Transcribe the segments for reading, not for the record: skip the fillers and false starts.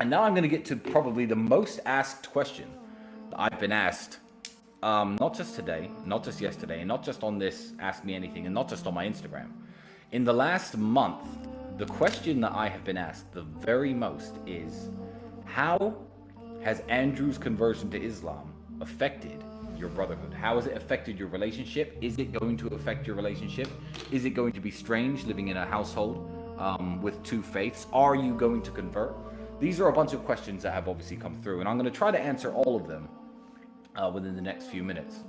And now I'm going to get to probably the most asked question that I've been asked, not just today, not just yesterday, and not just on this Ask Me Anything, and not just on my Instagram. In the last month, the question that I have been asked the very most is, how has Andrew's conversion to Islam affected your brotherhood? How has it affected your relationship? Is it going to affect your relationship? Is it going to be strange living in a household with two faiths? Are you going to convert? These are a bunch of questions that have obviously come through, and I'm going to try to answer all of them within the next few minutes.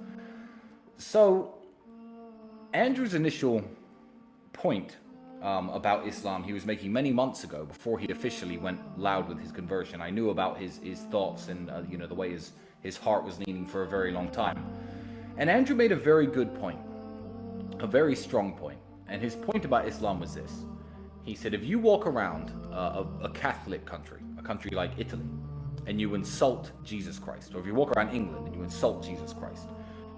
So, Andrew's initial point about Islam he was making many months ago, before he officially went loud with his conversion. I knew about his thoughts and the way his heart was leaning for a very long time. And Andrew made a very good point, a very strong point. And his point about Islam was this. He said, if you walk around a Catholic country, a country like Italy, and you insult Jesus Christ, or if you walk around England and you insult Jesus Christ,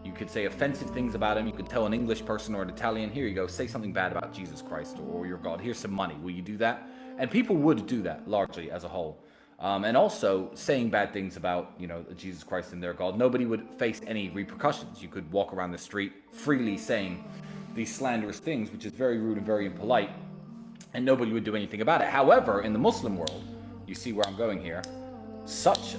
you could say offensive things about him. You could tell an English person or an Italian, here you go, say something bad about Jesus Christ or your God. Here's some money. Will you do that? And people would do that largely as a whole. And also saying bad things about, Jesus Christ and their God. Nobody would face any repercussions. You could walk around the street freely saying these slanderous things, which is very rude and very impolite, and nobody would do anything about it. However, in the Muslim world, you see where I'm going here, such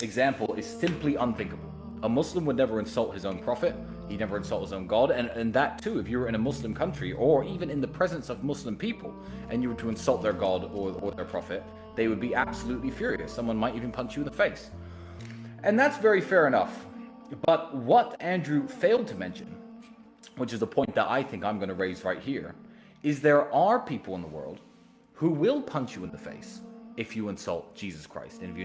example is simply unthinkable. A Muslim would never insult his own prophet. He'd never insult his own God. And that too, if you were in a Muslim country, or even in the presence of Muslim people, and you were to insult their God or their prophet, they would be absolutely furious. Someone might even punch you in the face. And that's very fair enough. But what Andrew failed to mention, which is the point that I think I'm going to raise right here, is there are people in the world who will punch you in the face if you insult Jesus Christ, and if you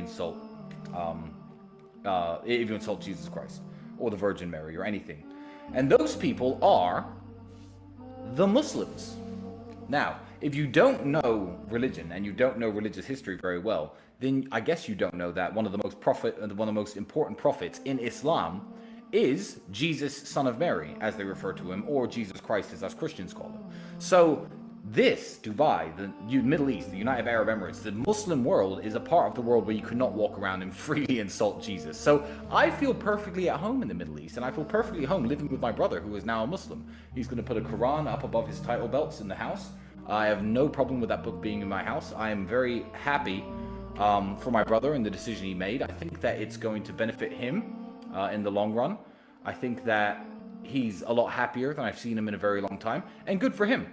insult Jesus Christ or the Virgin Mary or anything. And those people are the Muslims. Now, if you don't know religion and you don't know religious history very well, then I guess you don't know that one of the most important prophets in Islam is Jesus, son of Mary, as they refer to him, or Jesus Christ, as us Christians call him. So this, Dubai, the Middle East, the United Arab Emirates, the Muslim world is a part of the world where you could not walk around and freely insult Jesus. So I feel perfectly at home in the Middle East, and I feel perfectly at home living with my brother, who is now a Muslim. He's going to put a Quran up above his title belts in the house. I have no problem with that book being in my house. I am very happy for my brother and the decision he made. I think that it's going to benefit him in the long run. I think that he's a lot happier than I've seen him in a very long time, and good for him.